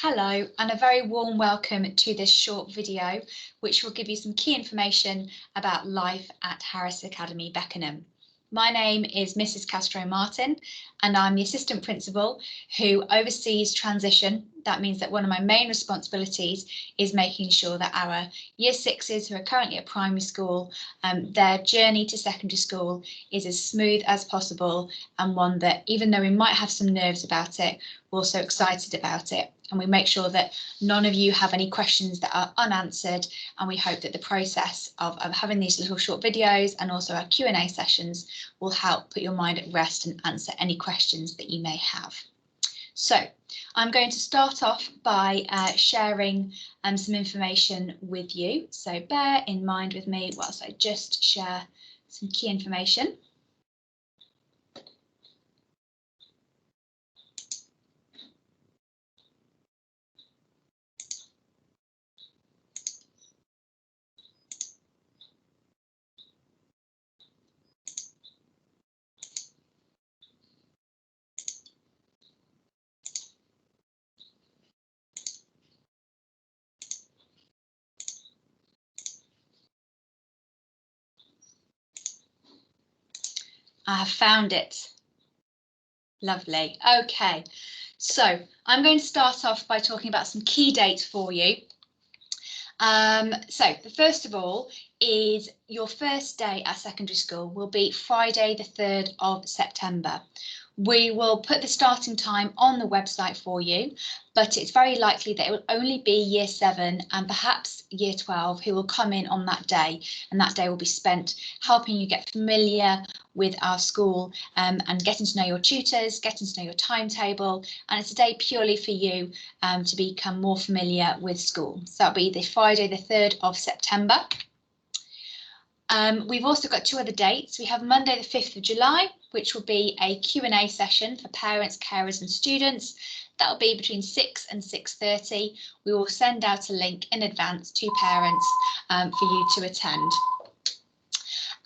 Hello, and a very warm welcome to this short video, which will give you some key information about life at Harris Academy, Beckenham. My name is Mrs Castro Martin, and I'm the Assistant Principal who oversees transition. That means that one of my main responsibilities is making sure that our Year 6s who are currently at primary school, their journey to secondary school is as smooth as possible, and one that, even though we might have some nerves about it, we're also excited about it. And we make sure that none of you have any questions that are unanswered, and we hope that the process of having these little short videos and also our Q&A sessions will help put your mind at rest and answer any questions that you may have. So I'm going to start off by sharing some information with you. So bear in mind with me whilst I just share some key information. I have found it. Lovely. Okay, so I'm going to start off by talking about some key dates for you. So the first of all is your first day at secondary school will be Friday the 3rd of September. We will put the starting time on the website for you, but it's very likely that it will only be Year 7 and perhaps Year 12 who will come in on that day, and that day will be spent helping you get familiar with our school and getting to know your tutors, getting to know your timetable, and it's a day purely for you to become more familiar with school. So that'll be the Friday the 3rd of September. We've also got two other dates. We have Monday the 5th of July, which will be a Q&A session for parents, carers and students. That'll be between 6 and 6:30. We will send out a link in advance to parents for you to attend.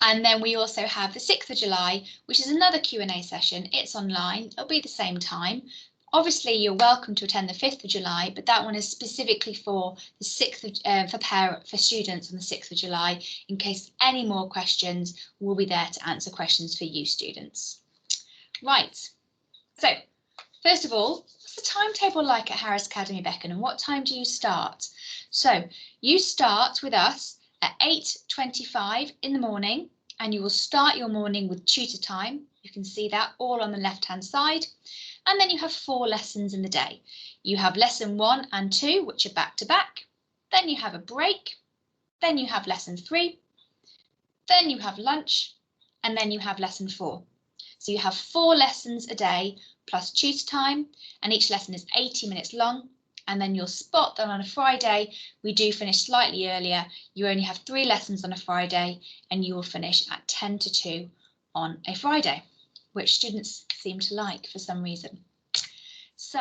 And then we also have the 6th of July, which is another Q&A session. It's online. It'll be the same time. Obviously, you're welcome to attend the 5th of July, but that one is specifically for the 6th of, for students on the 6th of July. In case any more questions, we'll be there to answer questions for you students. Right, so first of all, what's the timetable like at Harris Academy, Beckenham? What time do you start? So you start with us at 8:25 in the morning, and you will start your morning with tutor time. You can see that all on the left-hand side. And then you have 4 lessons in the day. You have lesson 1 and 2, which are back to back. Then you have a break. Then you have lesson 3. Then you have lunch. And then you have lesson 4. So you have 4 lessons a day plus tutor time, and each lesson is 80 minutes long. And then you'll spot that on a Friday, we do finish slightly earlier. You only have 3 lessons on a Friday, and you will finish at 10 to 2 on a Friday, which students seem to like for some reason. So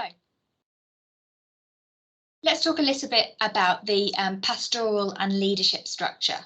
let's talk a little bit about the pastoral and leadership structure.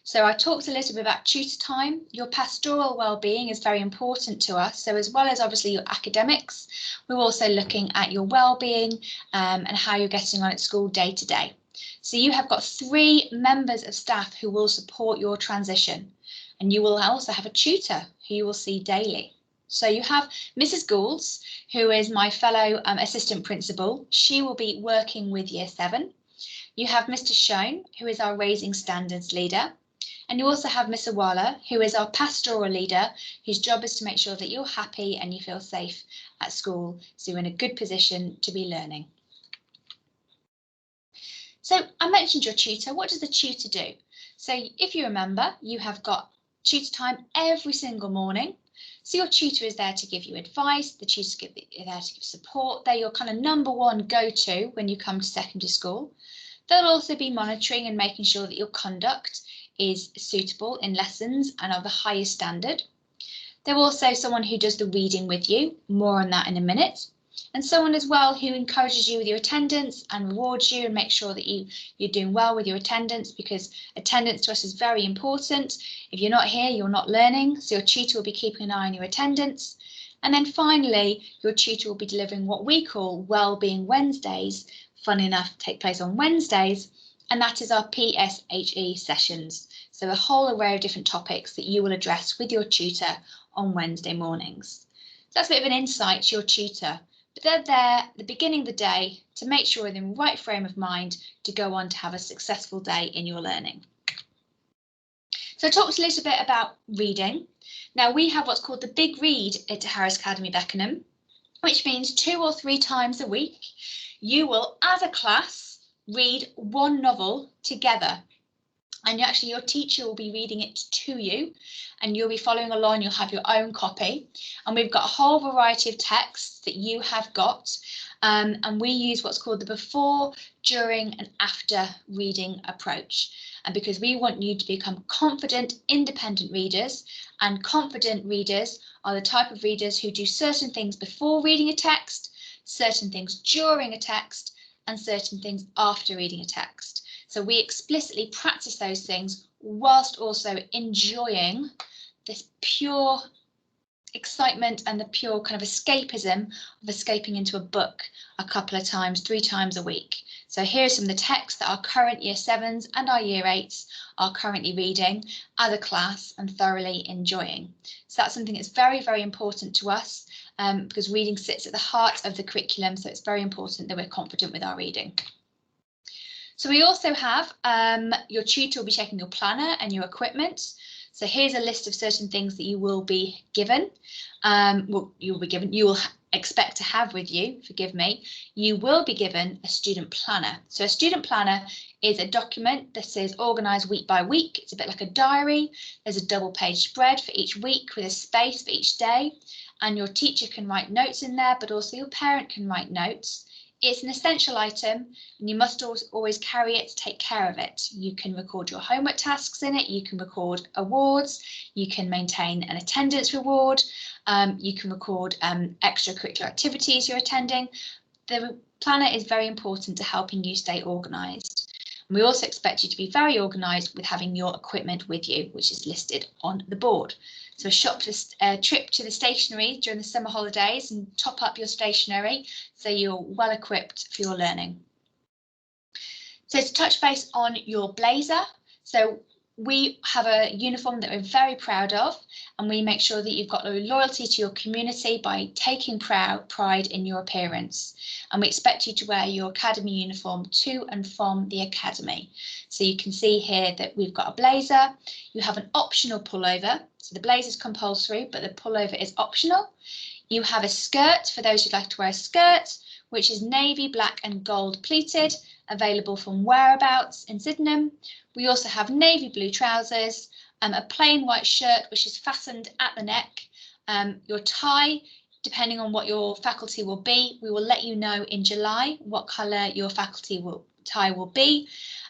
So I talked a little bit about tutor time. Your pastoral well-being is very important to us. So as well as obviously your academics, we're also looking at your well-being and how you're getting on at school day to day. So you have got 3 members of staff who will support your transition, and you will also have a tutor who you will see daily. So you have Mrs Goulds, who is my fellow assistant principal. She will be working with Year 7. You have Mr Schoen, who is our Raising Standards leader. And you also have Miss Awala, who is our pastoral leader, whose job is to make sure that you're happy and you feel safe at school, so you're in a good position to be learning. So I mentioned your tutor. What does the tutor do? So if you remember, you have got tutor time every single morning. So your tutor is there to give you advice, the tutor is there to give support. They're your kind of #1 go-to when you come to secondary school. They'll also be monitoring and making sure that your conduct is suitable in lessons and of the highest standard. They're also someone who does the reading with you, more on that in a minute, and someone as well who encourages you with your attendance and rewards you and makes sure that you're doing well with your attendance, because attendance to us is very important. If you're not here, you're not learning, so your tutor will be keeping an eye on your attendance. And then finally, your tutor will be delivering what we call Wellbeing Wednesdays fun enough, take place on Wednesdays, and that is our PSHE sessions. So a whole array of different topics that you will address with your tutor on Wednesday mornings. So that's a bit of an insight to your tutor, but they're there at the beginning of the day to make sure you're in the right frame of mind to go on to have a successful day in your learning. So I talked a little bit about reading. Now we have what's called the Big Read at Harris Academy Beckenham, which means 2 or 3 times a week you will, as a class, read one novel together. And your teacher will be reading it to you, and you'll be following along. You'll have your own copy, and we've got a whole variety of texts that you have got, and we use what's called the before, during and after reading approach. And because we want you to become confident, independent readers, and confident readers are the type of readers who do certain things before reading a text, certain things during a text, and certain things after reading a text. So we explicitly practice those things whilst also enjoying this pure excitement and the pure kind of escapism of escaping into a book a couple of times, 3 times a week. So here's some of the texts that our current Year 7s and our Year 8s are currently reading as a class and thoroughly enjoying. So that's something that's very, very important to us because reading sits at the heart of the curriculum. So it's very important that we're confident with our reading. So we also have your tutor will be checking your planner and your equipment. So here's a list of certain things that you will be given. You will expect to have with you, forgive me. You will be given a student planner. So a student planner is a document that is organised week by week. It's a bit like a diary. There's a double-page spread for each week with a space for each day. And your teacher can write notes in there, but also your parent can write notes. It's an essential item, and you must always carry it to take care of it. You can record your homework tasks in it, you can record awards, you can maintain an attendance reward, you can record extracurricular activities you're attending. The planner is very important to helping you stay organised. And we also expect you to be very organised with having your equipment with you, which is listed on the board. So a trip to the stationery during the summer holidays and top up your stationery so you're well equipped for your learning. So to touch base on your blazer, so we have a uniform that we're very proud of, and we make sure that you've got loyalty to your community by taking pride in your appearance. And we expect you to wear your academy uniform to and from the academy. So you can see here that we've got a blazer, you have an optional pullover. So the blazer is compulsory, but the pullover is optional. You have a skirt for those who'd like to wear a skirt, which is navy, black and gold pleated, available from Whereabouts in Sydenham. We also have navy blue trousers, a plain white shirt, which is fastened at the neck. Your tie, depending on what your faculty will be, we will let you know in July what colour your faculty tie will be.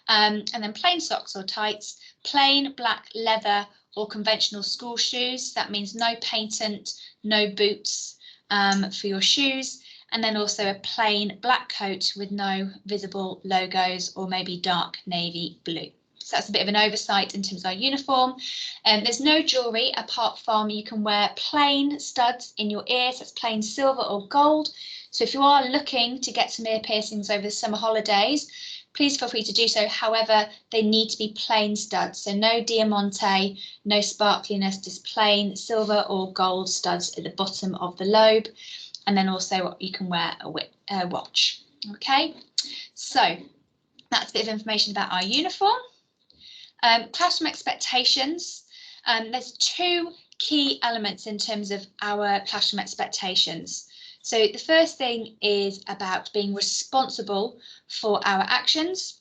And then plain socks or tights, plain black leather or conventional school shoes. That means no patent, no boots for your shoes. And then also a plain black coat with no visible logos or maybe dark navy blue. So that's a bit of an oversight in terms of our uniform. There's no jewellery apart from you can wear plain studs in your ears. That's plain silver or gold. So if you are looking to get some ear piercings over the summer holidays, please feel free to do so. However, they need to be plain studs. So no diamante, no sparkliness, just plain silver or gold studs at the bottom of the lobe. And then also you can wear a watch. Okay, so that's a bit of information about our uniform. Classroom expectations. There's 2 key elements in terms of our classroom expectations. So the first thing is about being responsible for our actions,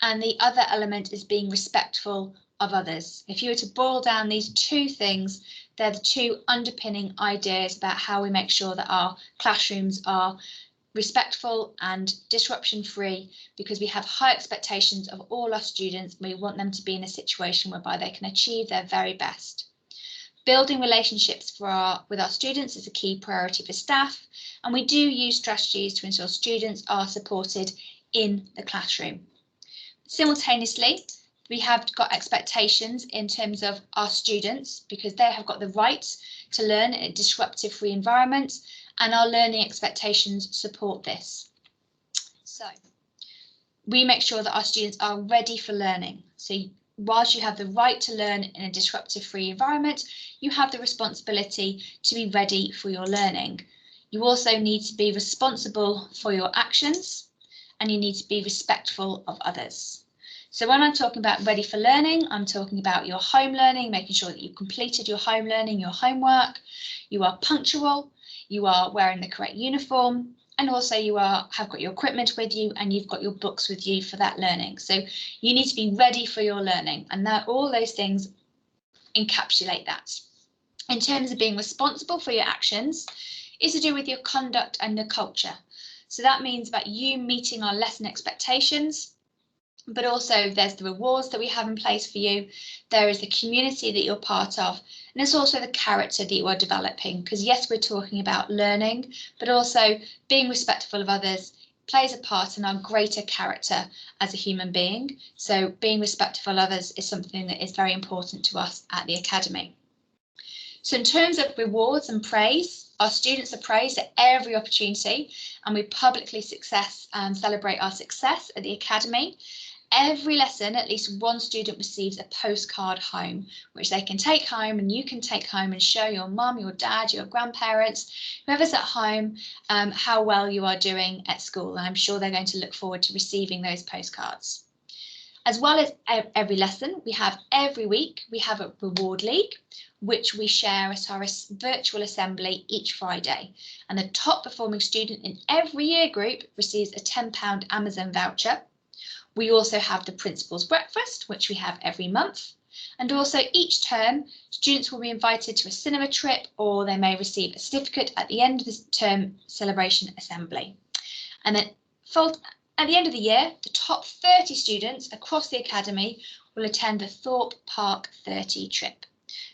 and the other element is being respectful of others. If you were to boil down these 2 things, they're the 2 underpinning ideas about how we make sure that our classrooms are respectful and disruption free, because we have high expectations of all our students. We want them to be in a situation whereby they can achieve their very best. Building relationships with our students is a key priority for staff, and we do use strategies to ensure students are supported in the classroom. Simultaneously, we have got expectations in terms of our students, because they have got the right to learn in a disruptive free environment, and our learning expectations support this. So we make sure that our students are ready for learning. So whilst you have the right to learn in a disruptive-free environment, you have the responsibility to be ready for your learning. You also need to be responsible for your actions, and you need to be respectful of others. So when I'm talking about ready for learning, I'm talking about your home learning, making sure that you've completed your home learning, your homework, you are punctual, you are wearing the correct uniform, and also you have got your equipment with you and you've got your books with you for that learning. So you need to be ready for your learning, and that all those things encapsulate that. In terms of being responsible for your actions, is to do with your conduct and the culture. So that means about you meeting our lesson expectations, but also there's the rewards that we have in place for you. There is the community that you're part of, and it's also the character that you are developing, because yes, we're talking about learning, but also being respectful of others plays a part in our greater character as a human being. So being respectful of others is something that is very important to us at the Academy. So in terms of rewards and praise, our students are praised at every opportunity, and we publicly celebrate our success at the Academy. Every lesson, at least one student receives a postcard home, which they can take home, and you can take home and show your mum, your dad, your grandparents, whoever's at home, how well you are doing at school. And I'm sure they're going to look forward to receiving those postcards. As well as every lesson, every week we have a reward league, which we share at our virtual assembly each Friday. And the top performing student in every year group receives a £10 Amazon voucher. We also have the Principal's Breakfast, which we have every month. And also each term, students will be invited to a cinema trip, or they may receive a certificate at the end of the term celebration assembly. And then at the end of the year, the top 30 students across the Academy will attend the Thorpe Park 30 trip.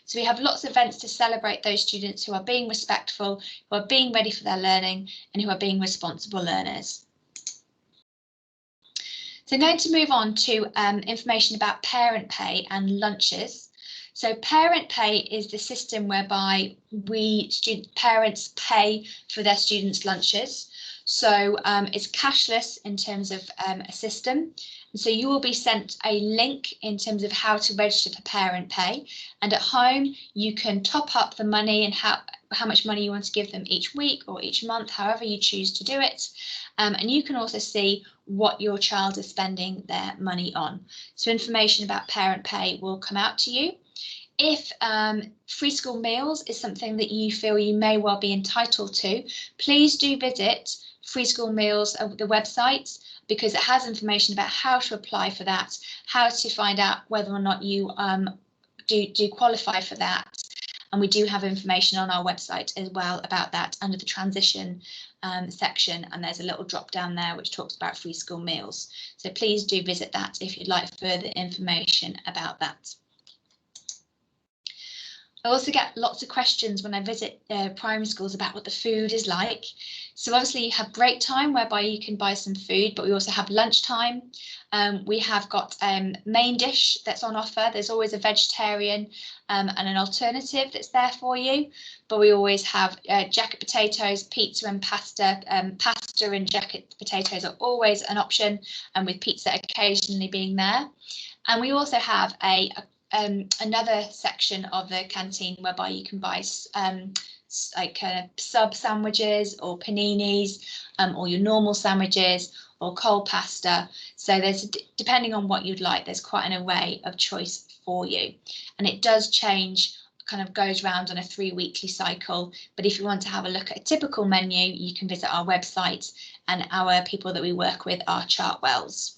So we have lots of events to celebrate those students who are being respectful, who are being ready for their learning, and who are being responsible learners. So I'm going to move on to information about parent pay and lunches. So parent pay is the system whereby parents pay for their students' lunches. So it's cashless in terms of a system. And so you will be sent a link in terms of how to register for parent pay. And at home, you can top up the money and how much money you want to give them each week or each month, however you choose to do it. And you can also see what your child is spending their money on. So information about parent pay will come out to you. If free school meals is something that you feel you may well be entitled to, please do visit Free School Meals, the website, because it has information about how to apply for that, how to find out whether or not you do qualify for that. And we do have information on our website as well about that under the transition section, and there's a little drop down there which talks about free school meals. So please do visit that if you'd like further information about that. I also get lots of questions when I visit primary schools about what the food is like. So obviously you have break time whereby you can buy some food, but we also have lunchtime. We have got main dish that's on offer. There's always a vegetarian and an alternative that's there for you. But we always have jacket potatoes, pizza and pasta. Pasta and jacket potatoes are always an option, and with pizza occasionally being there. And we also have another section of the canteen whereby you can buy like sub sandwiches or paninis, or your normal sandwiches or cold pasta. So there's, depending on what you'd like, there's quite an array of choice for you, and it does change, kind of goes round on a 3-weekly cycle. But if you want to have a look at a typical menu, you can visit our website, and our people that we work with are Chartwells.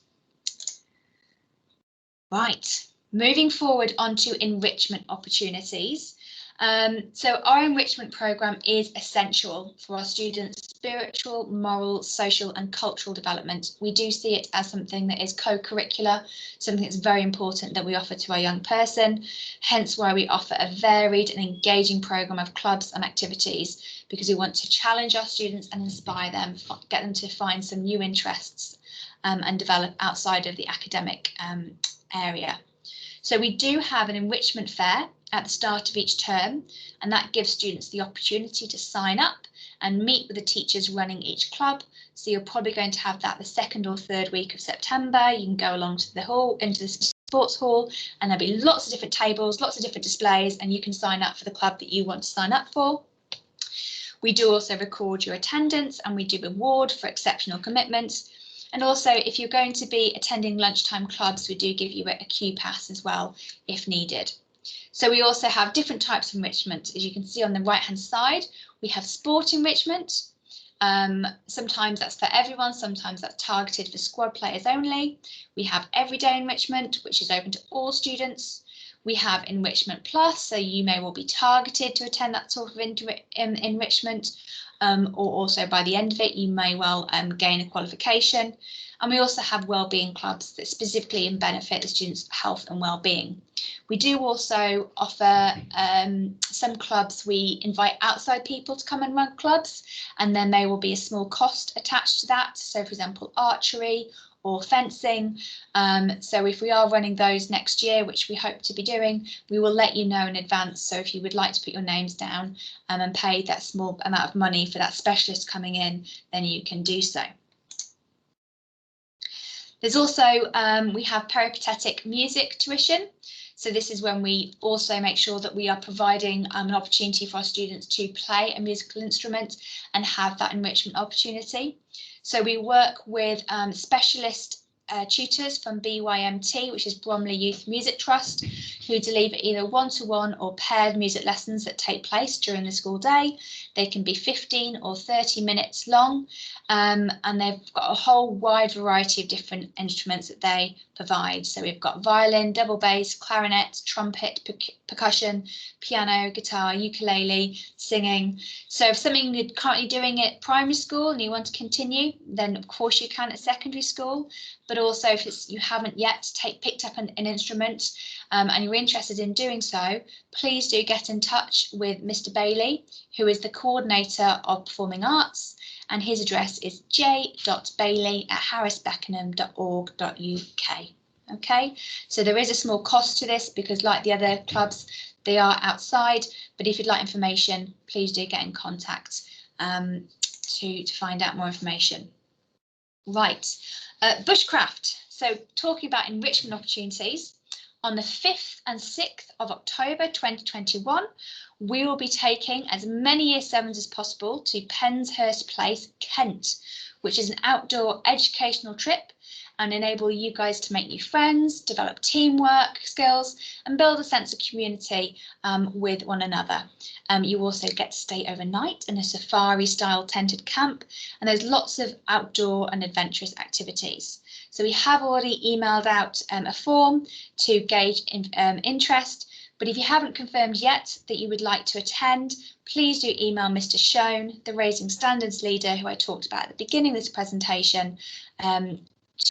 Right. Moving forward onto enrichment opportunities. So our enrichment programme is essential for our students' spiritual, moral, social and cultural development. We do see it as something that is co-curricular, something that's very important that we offer to our young person, hence why we offer a varied and engaging programme of clubs and activities, because we want to challenge our students and inspire them, get them to find some new interests and develop outside of the academic area. So we do have an enrichment fair at the start of each term, and that gives students the opportunity to sign up and meet with the teachers running each club. So you're probably going to have that the 2nd or 3rd week of September. You can go along to the hall, into the sports hall, and there'll be lots of different tables, lots of different displays, and you can sign up for the club that you want to sign up for. We do also record your attendance, and we do reward for exceptional commitments. And also, if you're going to be attending lunchtime clubs, we do give you a Q pass as well, if needed. So we also have different types of enrichment. As you can see on the right-hand side, we have sport enrichment. Sometimes that's for everyone, sometimes that's targeted for squad players only. We have everyday enrichment, which is open to all students. We have Enrichment Plus, so you may well be targeted to attend that sort of enrichment, or also by the end of it, you may well gain a qualification. And we also have wellbeing clubs that specifically benefit the students' health and well-being. We do also offer some clubs, we invite outside people to come and run clubs, and then there will be a small cost attached to that. So, for example, archery or fencing. So if we are running those next year, which we hope to be doing, we will let you know in advance. So if you would like to put your names down and pay that small amount of money for that specialist coming in, then you can do so. There's also, we have peripatetic music tuition. So this is when we also make sure that we are providing an opportunity for our students to play a musical instrument and have that enrichment opportunity. So we work with specialist tutors from BYMT, which is Bromley Youth Music Trust, who deliver either one-to-one or paired music lessons that take place during the school day. They can be 15 or 30 minutes long, and they've got a whole wide variety of different instruments that they provide. So we've got violin, double bass, clarinet, trumpet, percussion, piano, guitar, ukulele, singing. So if something you're currently doing at primary school and you want to continue, then of course you can at secondary school. But also if you haven't yet picked up an instrument and you're interested in doing so, please do get in touch with Mr. Bailey, who is the coordinator of performing arts, and his address is j.bailey@harrisbeckenham.org.uk. Okay, so there is a small cost to this because, like the other clubs, they are outside, but if you'd like information, please do get in contact to find out more information. Right. Bushcraft. So talking about enrichment opportunities, on the 5th and 6th of October 2021, we will be taking as many Year 7s as possible to Penshurst Place, Kent, which is an outdoor educational trip and enable you guys to make new friends, develop teamwork skills and build a sense of community with one another. You also get to stay overnight in a safari-style tented camp, and there's lots of outdoor and adventurous activities. So we have already emailed out a form to gauge interest, but if you haven't confirmed yet that you would like to attend, please do email Mr. Schoen, the Raising Standards leader who I talked about at the beginning of this presentation,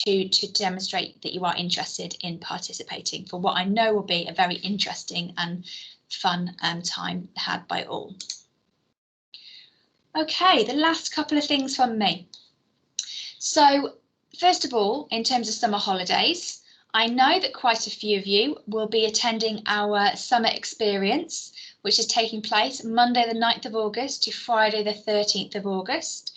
to demonstrate that you are interested in participating for what I know will be a very interesting and fun time had by all. Okay, the last couple of things from me. So first of all, in terms of summer holidays, I know that quite a few of you will be attending our summer experience, which is taking place Monday the 9th of August to Friday the 13th of August.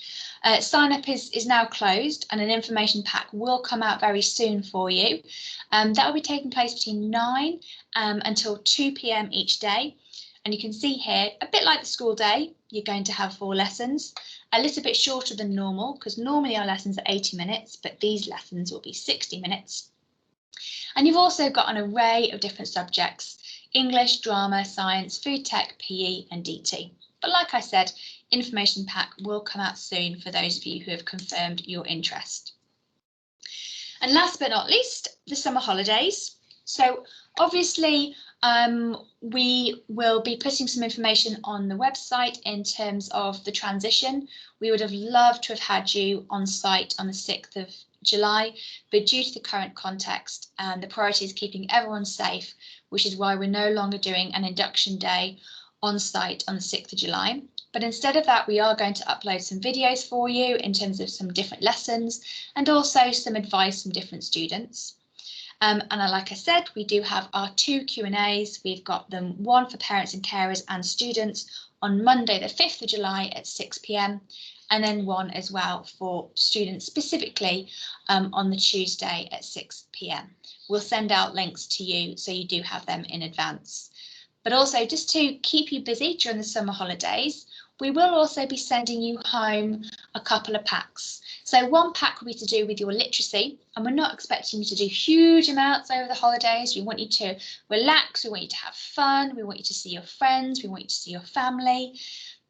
Sign up is now closed and an information pack will come out very soon for you. That will be taking place between 9 until 2 p.m. each day. And you can see here, a bit like the school day, you're going to have 4 lessons, a little bit shorter than normal because normally our lessons are 80 minutes, but these lessons will be 60 minutes. And you've also got an array of different subjects: English, drama, science, food tech, PE and DT. But like I said, information pack will come out soon for those of you who have confirmed your interest. And last but not least, the summer holidays. So obviously we will be putting some information on the website in terms of the transition. We would have loved to have had you on site on the 6th of July, but due to the current context, the priority is keeping everyone safe, which is why we're no longer doing an induction day on site on the 6th of July. But instead of that, we are going to upload some videos for you in terms of some different lessons and also some advice from different students. And like I said, we do have our 2 Q&As. We've got them, one for parents and carers and students on Monday the 5th of July at 6 p.m. and then one as well for students specifically on the Tuesday at 6 p.m. We'll send out links to you so you do have them in advance. But also, just to keep you busy during the summer holidays, we will also be sending you home a couple of packs. So one pack will be to do with your literacy, and we're not expecting you to do huge amounts over the holidays. We want you to relax, we want you to have fun, we want you to see your friends, we want you to see your family.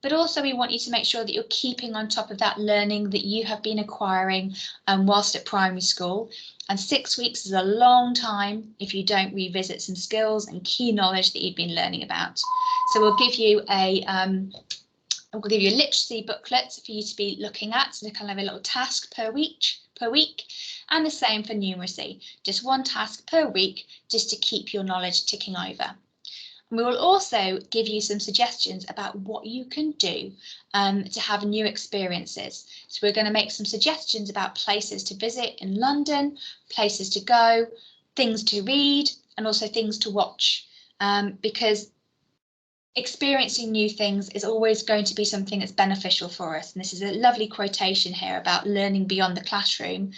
But also we want you to make sure that you're keeping on top of that learning that you have been acquiring whilst at primary school. And 6 weeks is a long time if you don't revisit some skills and key knowledge that you've been learning about. So we'll give you a literacy booklet for you to be looking at, so kind of a little task per week, and the same for numeracy, just one task per week, just to keep your knowledge ticking over. And we will also give you some suggestions about what you can do to have new experiences. So we're going to make some suggestions about places to visit in London, places to go, things to read, and also things to watch, because experiencing new things is always going to be something that's beneficial for us. And this is a lovely quotation here about learning beyond the classroom.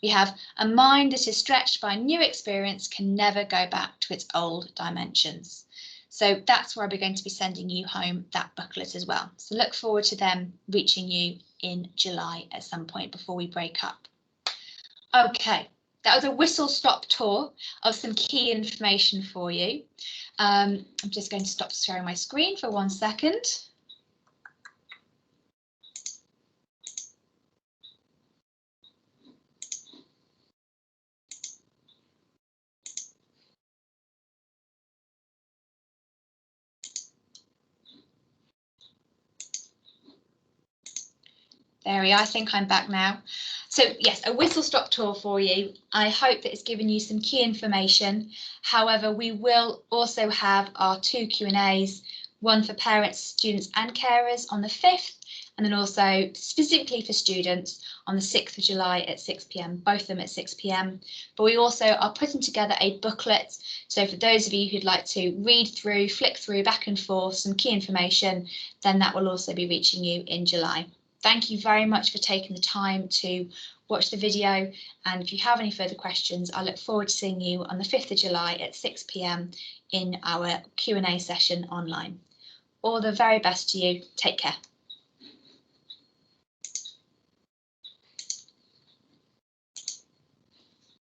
We have a mind that is stretched by new experience can never go back to its old dimensions. So that's where we're going to be sending you home that booklet as well. So look forward to them reaching you in July at some point before we break up. Okay, that was a whistle-stop tour of some key information for you. I'm just going to stop sharing my screen for 1 second. There we are, I think I'm back now. So yes, a whistle-stop tour for you. I hope that it's given you some key information. However, we will also have our 2 Q&As, one for parents, students and carers on the 5th, and then also specifically for students on the 6th of July at 6 p.m, both of them at 6 p.m. But we also are putting together a booklet. So for those of you who'd like to read through, flick through back and forth some key information, then that will also be reaching you in July. Thank you very much for taking the time to watch the video, and if you have any further questions, I look forward to seeing you on the 5th of July at 6 p.m. in our Q&A session online. All the very best to you. Take care.